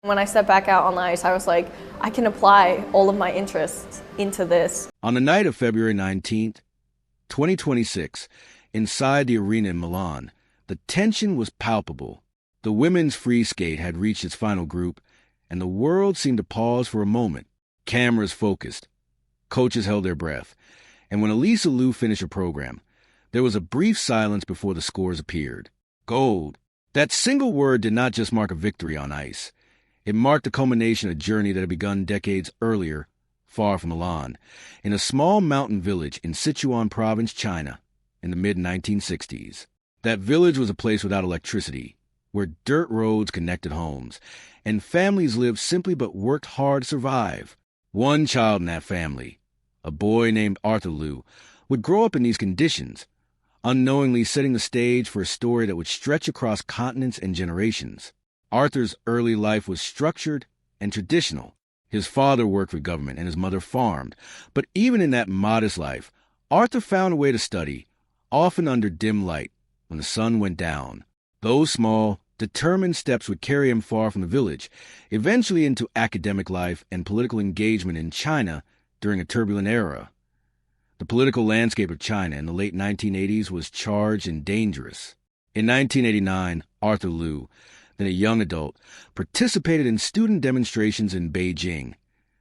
When I stepped back out on the ice, I was like, I can apply all of my interests into this. On the night of February 19th, 2026, inside the arena in Milan, the tension was palpable. The women's free skate had reached its final group, and the world seemed to pause for a moment. Cameras focused. Coaches held their breath. And when Alysa Liu finished her program, there was a brief silence before the scores appeared. Gold. That single word did not just mark a victory on ice. It marked the culmination of a journey that had begun decades earlier, far from Milan, in a small mountain village in Sichuan province, China, in the mid-1960s. That village was a place without electricity, where dirt roads connected homes, and families lived simply but worked hard to survive. One child in that family, a boy named Alysa Liu, would grow up in these conditions, unknowingly setting the stage for a story that would stretch across continents and generations. Arthur's early life was structured and traditional. His father worked for government and his mother farmed. But even in that modest life, Arthur found a way to study, often under dim light, when the sun went down. Those small, determined steps would carry him far from the village, eventually into academic life and political engagement in China during a turbulent era. The political landscape of China in the late 1980s was charged and dangerous. In 1989, Alysa Liu, then a young adult, participated in student demonstrations in Beijing,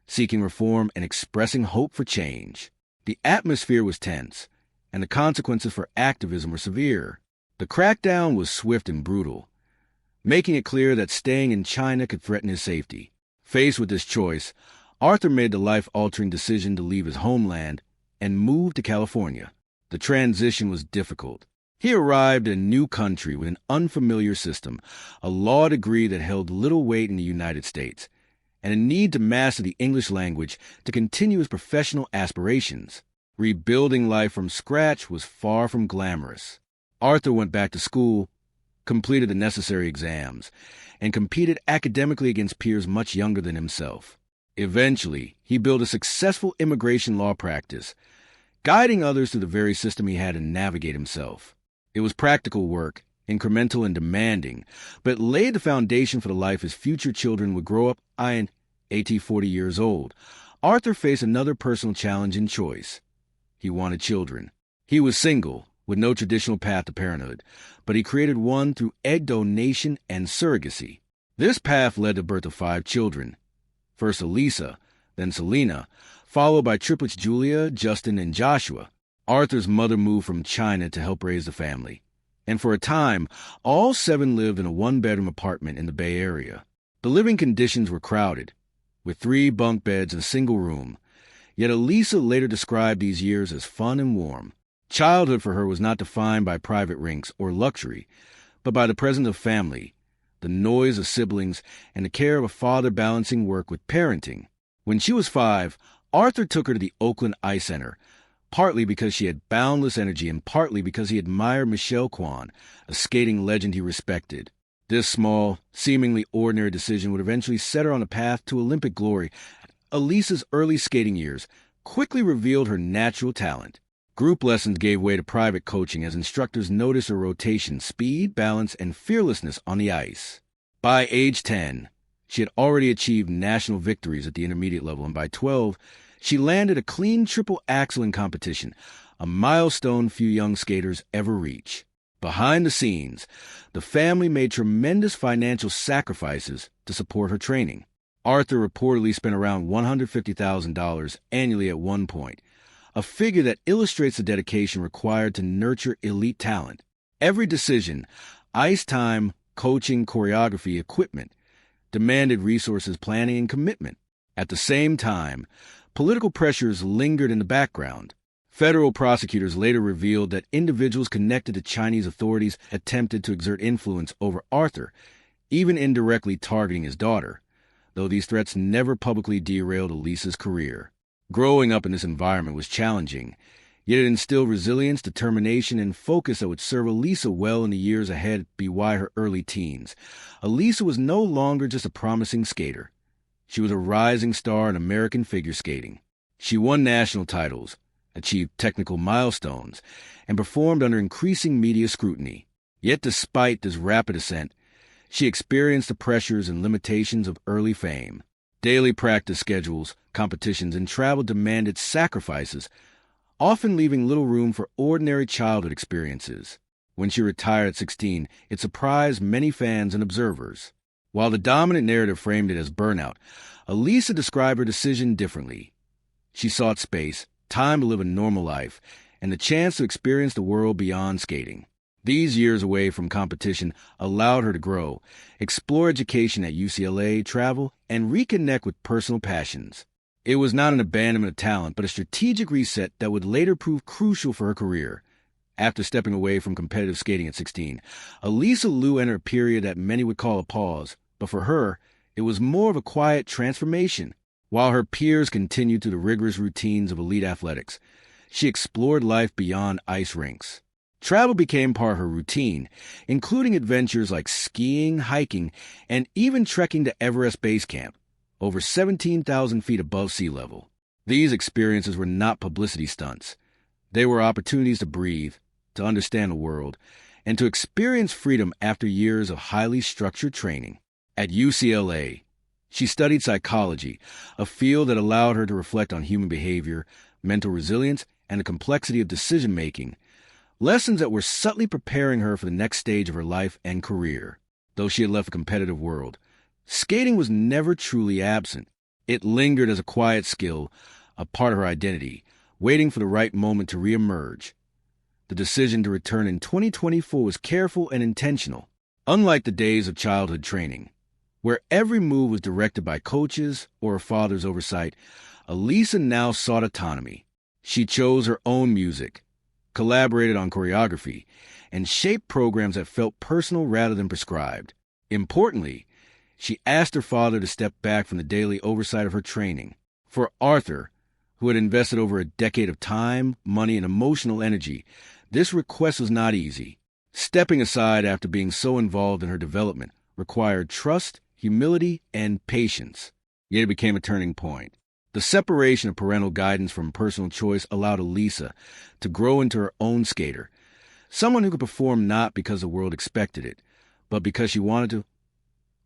seeking reform and expressing hope for change. The atmosphere was tense, and the consequences for activism were severe. The crackdown was swift and brutal, making it clear that staying in China could threaten his safety. Faced with this choice, Arthur made the life-altering decision to leave his homeland and move to California. The transition was difficult. He arrived in a new country with an unfamiliar system, a law degree that held little weight in the United States, and a need to master the English language to continue his professional aspirations. Rebuilding life from scratch was far from glamorous. Arthur went back to school, completed the necessary exams, and competed academically against peers much younger than himself. Eventually, he built a successful immigration law practice, guiding others through the very system he had to navigate himself. It was practical work, incremental and demanding, but laid the foundation for the life his future children would grow up in. 40 years old, Arthur faced another personal challenge and choice. He wanted children. He was single, with no traditional path to parenthood, but he created one through egg donation and surrogacy. This path led to the birth of 5 children. First Alysa, then Selena, followed by triplets Julia, Justin, and Joshua. Arthur's mother moved from China to help raise the family, and for a time, all 7 lived in a 1-bedroom apartment in the Bay Area. The living conditions were crowded, with 3 bunk beds in a single room, yet Alysa later described these years as fun and warm. Childhood for her was not defined by private rinks or luxury, but by the presence of family, the noise of siblings, and the care of a father balancing work with parenting. When she was 5, Arthur took her to the Oakland Ice Center, partly because she had boundless energy and partly because he admired Michelle Kwan, a skating legend he respected. This small, seemingly ordinary decision would eventually set her on a path to Olympic glory. Alysa's early skating years quickly revealed her natural talent. Group lessons gave way to private coaching as instructors noticed her rotation, speed, balance, and fearlessness on the ice. By age 10, she had already achieved national victories at the intermediate level, and by 12, she landed a clean triple axel in competition, a milestone few young skaters ever reach. Behind the scenes, the family made tremendous financial sacrifices to support her training. Arthur reportedly spent around $150,000 annually at one point, a figure that illustrates the dedication required to nurture elite talent. Every decision, ice time, coaching, choreography, equipment, demanded resources, planning, and commitment. At the same time, political pressures lingered in the background. Federal prosecutors later revealed that individuals connected to Chinese authorities attempted to exert influence over Arthur, even indirectly targeting his daughter, though these threats never publicly derailed Alysa's career. Growing up in this environment was challenging, yet it instilled resilience, determination, and focus that would serve Alysa well in the years ahead beyond her early teens. Alysa was no longer just a promising skater. She was a rising star in American figure skating. She won national titles, achieved technical milestones, and performed under increasing media scrutiny. Yet despite this rapid ascent, She experienced the pressures and limitations of early fame. Daily practice schedules, competitions, and travel demanded sacrifices, often leaving little room for ordinary childhood experiences. When she retired at 16, it surprised many fans and observers. While the dominant narrative framed it as burnout, Alysa described her decision differently. She sought space, time to live a normal life, and the chance to experience the world beyond skating. These years away from competition allowed her to grow, explore education at UCLA, travel, and reconnect with personal passions. It was not an abandonment of talent, but a strategic reset that would later prove crucial for her career. After stepping away from competitive skating at 16, Alysa Liu entered a period that many would call a pause, but for her, it was more of a quiet transformation. While her peers continued through the rigorous routines of elite athletics, she explored life beyond ice rinks. Travel became part of her routine, including adventures like skiing, hiking, and even trekking to Everest Base Camp, over 17,000 feet above sea level. These experiences were not publicity stunts. They were opportunities to breathe, to understand the world, and to experience freedom after years of highly structured training. At UCLA, she studied psychology, a field that allowed her to reflect on human behavior, mental resilience, and the complexity of decision-making, lessons that were subtly preparing her for the next stage of her life and career. Though she had left the competitive world, skating was never truly absent. It lingered as a quiet skill, a part of her identity, waiting for the right moment to reemerge. The decision to return in 2024 was careful and intentional, unlike the days of childhood training, where every move was directed by coaches or her father's oversight. Alysa now sought autonomy. She chose her own music, collaborated on choreography, and shaped programs that felt personal rather than prescribed. Importantly, she asked her father to step back from the daily oversight of her training. For Arthur, who had invested over a decade of time, money, and emotional energy, this request was not easy. Stepping aside after being so involved in her development required trust, humility, and patience. Yet it became a turning point. The separation of parental guidance from personal choice allowed Alysa to grow into her own skater, someone who could perform not because the world expected it, but because she wanted to.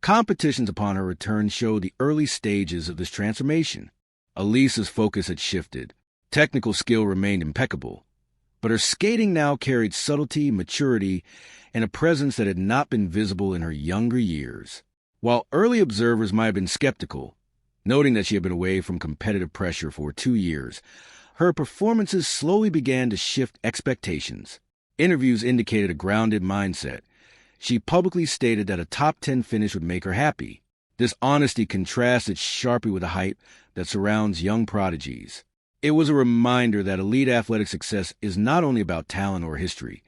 Competitions upon her return showed the early stages of this transformation. Alysa's focus had shifted. Technical skill remained impeccable, but her skating now carried subtlety, maturity, and a presence that had not been visible in her younger years. While early observers might have been skeptical, noting that she had been away from competitive pressure for 2 years, her performances slowly began to shift expectations. Interviews indicated a grounded mindset. She publicly stated that a top 10 finish would make her happy. This honesty contrasted sharply with the hype that surrounds young prodigies. It was a reminder that elite athletic success is not only about talent or history.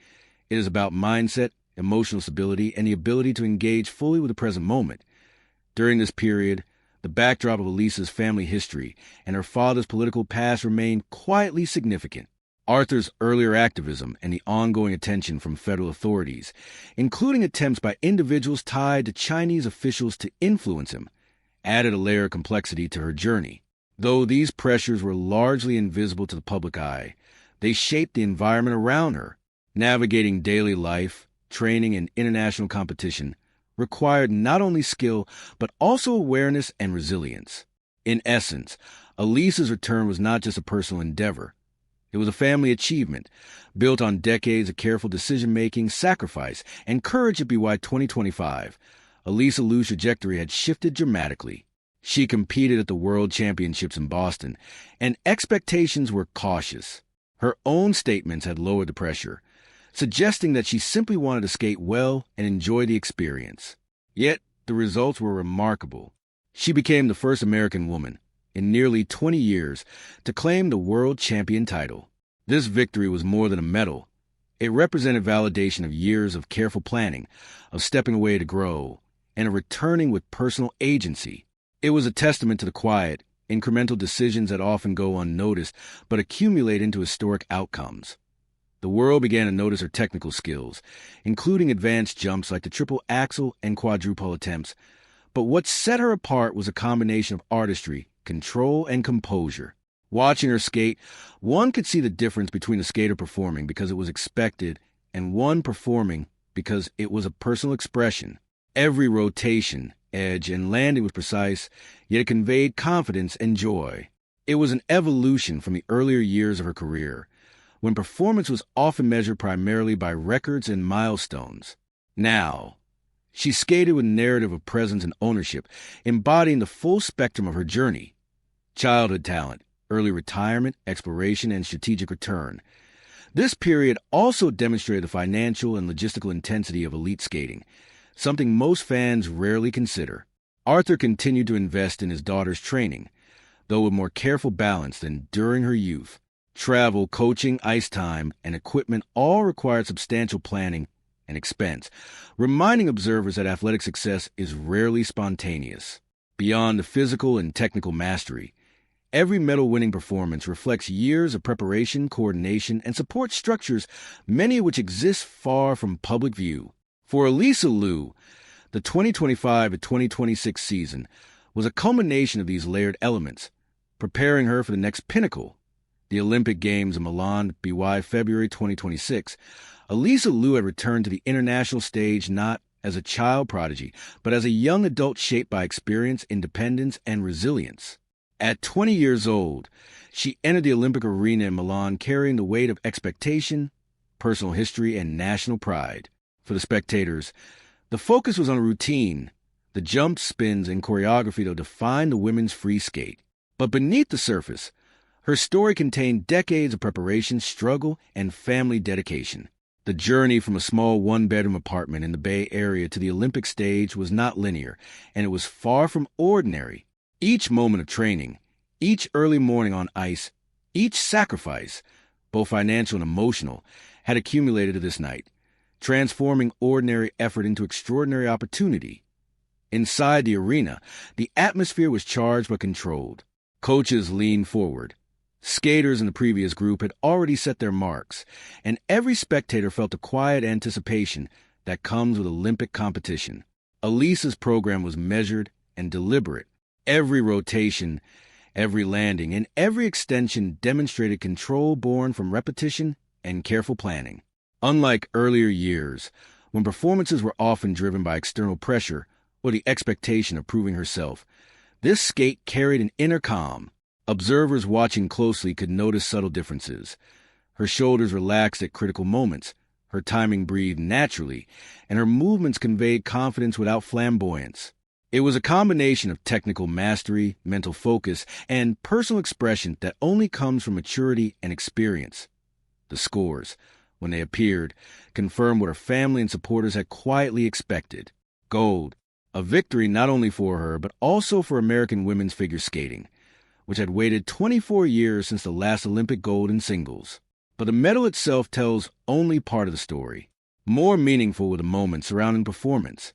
It is about mindset, emotional stability, and the ability to engage fully with the present moment. During this period, the backdrop of Alysa's family history and her father's political past remained quietly significant. Arthur's earlier activism and the ongoing attention from federal authorities, including attempts by individuals tied to Chinese officials to influence him, added a layer of complexity to her journey. Though these pressures were largely invisible to the public eye, they shaped the environment around her. Navigating daily life, training, and international competition required not only skill, but also awareness and resilience. In essence, Alysa's return was not just a personal endeavor. It was a family achievement, built on decades of careful decision-making, sacrifice, and courage. At BY 2025, Alysa Liu's trajectory had shifted dramatically. She competed at the World Championships in Boston, and expectations were cautious. Her own statements had lowered the pressure, suggesting that she simply wanted to skate well and enjoy the experience. Yet, the results were remarkable. She became the first American woman, in nearly 20 years, to claim the world champion title. This victory was more than a medal. It represented validation of years of careful planning, of stepping away to grow, and of returning with personal agency. It was a testament to the quiet, incremental decisions that often go unnoticed but accumulate into historic outcomes. The world began to notice her technical skills, including advanced jumps like the triple axel and quadruple attempts. But what set her apart was a combination of artistry, control, and composure. Watching her skate, one could see the difference between a skater performing because it was expected and one performing because it was a personal expression. Every rotation, edge, and landing was precise, yet it conveyed confidence and joy. It was an evolution from the earlier years of her career, when performance was often measured primarily by records and milestones. Now, she skated with a narrative of presence and ownership, embodying the full spectrum of her journey: childhood talent, early retirement, exploration, and strategic return. This period also demonstrated the financial and logistical intensity of elite skating, something most fans rarely consider. Arthur continued to invest in his daughter's training, though with more careful balance than during her youth. Travel, coaching, ice time, and equipment all required substantial planning and expense, reminding observers that athletic success is rarely spontaneous. Beyond the physical and technical mastery, every medal-winning performance reflects years of preparation, coordination, and support structures, many of which exist far from public view. For Alysa Liu, the 2025 to 2026 season was a culmination of these layered elements, preparing her for the next pinnacle, the Olympic Games in Milan, February 2026. Alysa Liu had returned to the international stage not as a child prodigy, but as a young adult shaped by experience, independence, and resilience. At 20 years old, she entered the Olympic arena in Milan carrying the weight of expectation, personal history, and national pride. For the spectators, the focus was on routine, the jumps, spins, and choreography that defined the women's free skate. But beneath the surface, her story contained decades of preparation, struggle, and family dedication. The journey from a small one-bedroom apartment in the Bay Area to the Olympic stage was not linear, and it was far from ordinary. Each moment of training, each early morning on ice, each sacrifice, both financial and emotional, had accumulated to this night, transforming ordinary effort into extraordinary opportunity. Inside the arena, the atmosphere was charged but controlled. Coaches leaned forward. Skaters in the previous group had already set their marks, and every spectator felt the quiet anticipation that comes with Olympic competition. Alysa's program was measured and deliberate. Every rotation, every landing, and every extension demonstrated control born from repetition and careful planning. Unlike earlier years, when performances were often driven by external pressure or the expectation of proving herself, this skate carried an inner calm. Observers watching closely could notice subtle differences. Her shoulders relaxed at critical moments, her timing breathed naturally, and her movements conveyed confidence without flamboyance. It was a combination of technical mastery, mental focus, and personal expression that only comes from maturity and experience. The scores, when they appeared, confirmed what her family and supporters had quietly expected: gold, a victory not only for her but also for American women's figure skating, which had waited 24 years since the last Olympic gold in singles. But the medal itself tells only part of the story. More meaningful were the moments surrounding performance.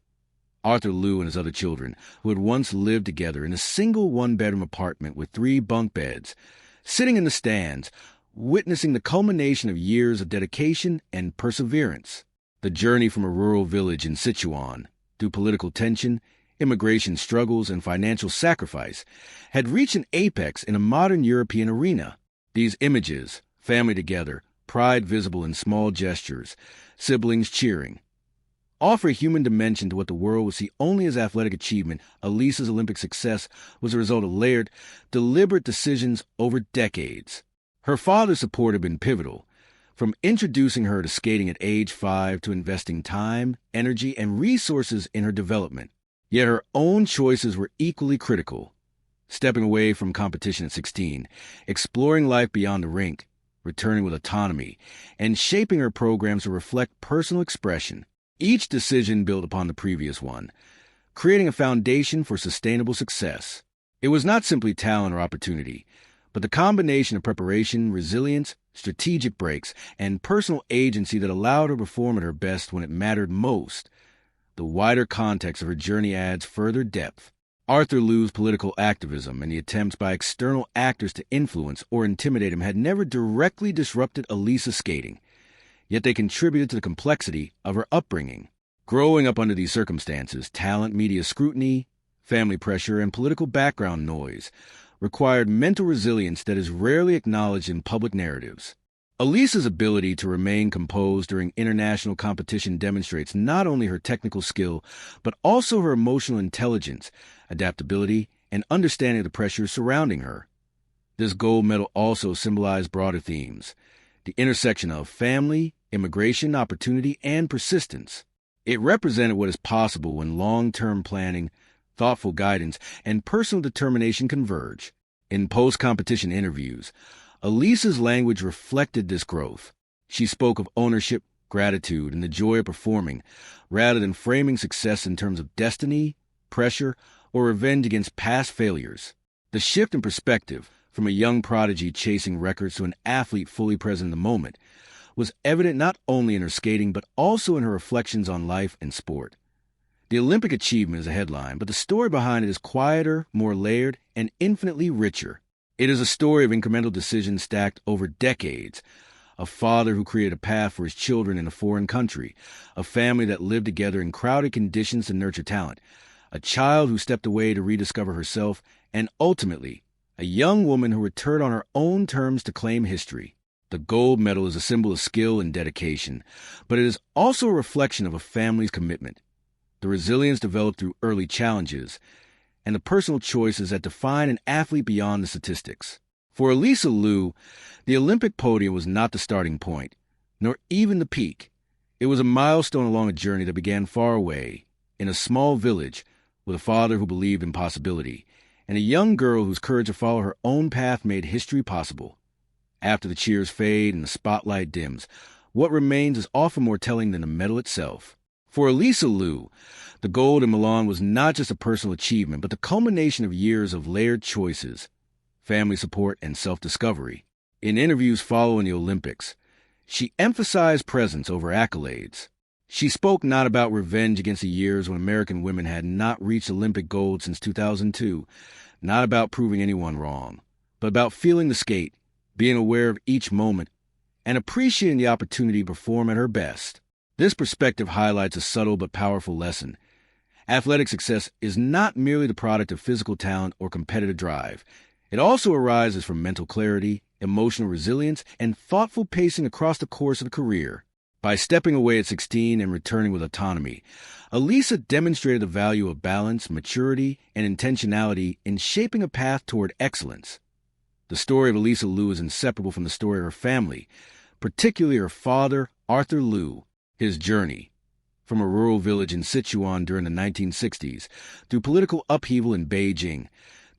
Arthur Liu and his other children, who had once lived together in a single one-bedroom apartment with 3 bunk beds, sitting in the stands, witnessing the culmination of years of dedication and perseverance. The journey from a rural village in Sichuan, through political tension, immigration struggles, and financial sacrifice, had reached an apex in a modern European arena. These images, family together, pride visible in small gestures, siblings cheering, offer a human dimension to what the world would see only as athletic achievement. Alysa's Olympic success was a result of layered, deliberate decisions over decades. Her father's support had been pivotal, from introducing her to skating at age 5 to investing time, energy, and resources in her development. Yet her own choices were equally critical. Stepping away from competition at 16, exploring life beyond the rink, returning with autonomy, and shaping her programs to reflect personal expression. Each decision built upon the previous one, creating a foundation for sustainable success. It was not simply talent or opportunity, but the combination of preparation, resilience, strategic breaks, and personal agency that allowed her to perform at her best when it mattered most. The wider context of her journey adds further depth. Arthur Liu's political activism and the attempts by external actors to influence or intimidate him had never directly disrupted Alysa's skating, yet they contributed to the complexity of her upbringing. Growing up under these circumstances, talent, media scrutiny, family pressure, and political background noise required mental resilience that is rarely acknowledged in public narratives. Alysa's ability to remain composed during international competition demonstrates not only her technical skill, but also her emotional intelligence, adaptability, and understanding of the pressures surrounding her. This gold medal also symbolized broader themes: the intersection of family, immigration, opportunity, and persistence. It represented what is possible when long-term planning, thoughtful guidance, and personal determination converge. In post-competition interviews, Alysa's language reflected this growth. She spoke of ownership, gratitude, and the joy of performing, rather than framing success in terms of destiny, pressure, or revenge against past failures. The shift in perspective, from a young prodigy chasing records to an athlete fully present in the moment, was evident not only in her skating but also in her reflections on life and sport. The Olympic achievement is a headline, but the story behind it is quieter, more layered, and infinitely richer. It is a story of incremental decisions stacked over decades. A father who created a path for his children in a foreign country, a family that lived together in crowded conditions to nurture talent, a child who stepped away to rediscover herself, and ultimately, a young woman who returned on her own terms to claim history. The gold medal is a symbol of skill and dedication, but it is also a reflection of a family's commitment, the resilience developed through early challenges, and the personal choices that define an athlete beyond the statistics. For Alysa Liu, the Olympic podium was not the starting point, nor even the peak. It was a milestone along a journey that began far away, in a small village, with a father who believed in possibility, and a young girl whose courage to follow her own path made history possible. After the cheers fade and the spotlight dims, what remains is often more telling than the medal itself. For Alysa Liu, the gold in Milan was not just a personal achievement, but the culmination of years of layered choices, family support, and self-discovery. In interviews following the Olympics, she emphasized presence over accolades. She spoke not about revenge against the years when American women had not reached Olympic gold since 2002, not about proving anyone wrong, but about feeling the skate, being aware of each moment, and appreciating the opportunity to perform at her best. This perspective highlights a subtle but powerful lesson. Athletic success is not merely the product of physical talent or competitive drive. It also arises from mental clarity, emotional resilience, and thoughtful pacing across the course of a career. By stepping away at 16 and returning with autonomy, Alysa demonstrated the value of balance, maturity, and intentionality in shaping a path toward excellence. The story of Alysa Liu is inseparable from the story of her family, particularly her father, Arthur Liu. His journey, from a rural village in Sichuan during the 1960s, through political upheaval in Beijing,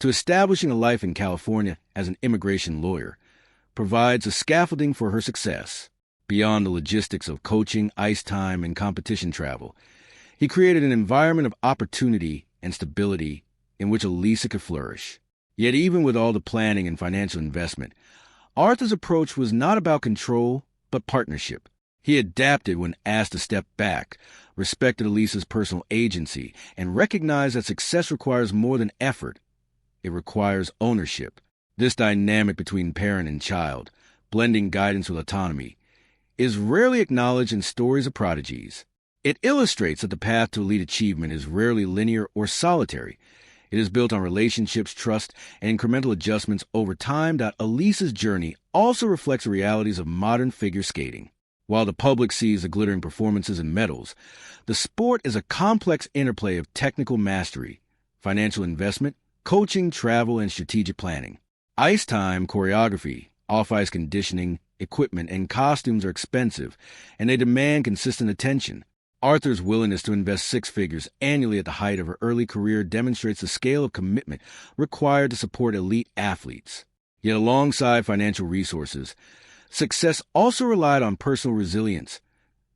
to establishing a life in California as an immigration lawyer, provides a scaffolding for her success. Beyond the logistics of coaching, ice time, and competition travel, he created an environment of opportunity and stability in which Alysa could flourish. Yet even with all the planning and financial investment, Arthur's approach was not about control, but partnership. He adapted when asked to step back, respected Alysa's personal agency, and recognized that success requires more than effort. It requires ownership. This dynamic between parent and child, blending guidance with autonomy, is rarely acknowledged in stories of prodigies. It illustrates that the path to elite achievement is rarely linear or solitary. It is built on relationships, trust, and incremental adjustments over time. Alysa's journey also reflects the realities of modern figure skating. While the public sees the glittering performances and medals, the sport is a complex interplay of technical mastery, financial investment, coaching, travel, and strategic planning. Ice time, choreography, off-ice conditioning, equipment, and costumes are expensive, and they demand consistent attention. Arthur's willingness to invest six figures annually at the height of her early career demonstrates the scale of commitment required to support elite athletes. Yet alongside financial resources, success also relied on personal resilience,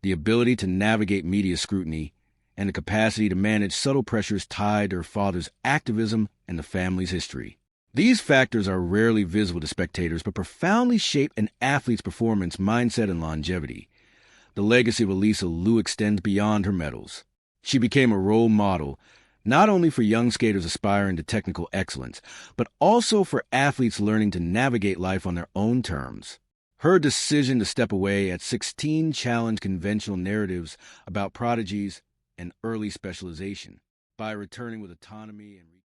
the ability to navigate media scrutiny, and the capacity to manage subtle pressures tied to her father's activism and the family's history. These factors are rarely visible to spectators but profoundly shape an athlete's performance, mindset, and longevity. The legacy of Alysa Liu extends beyond her medals. She became a role model not only for young skaters aspiring to technical excellence, but also for athletes learning to navigate life on their own terms. Her decision to step away at 16 challenged conventional narratives about prodigies and early specialization. By returning with autonomy and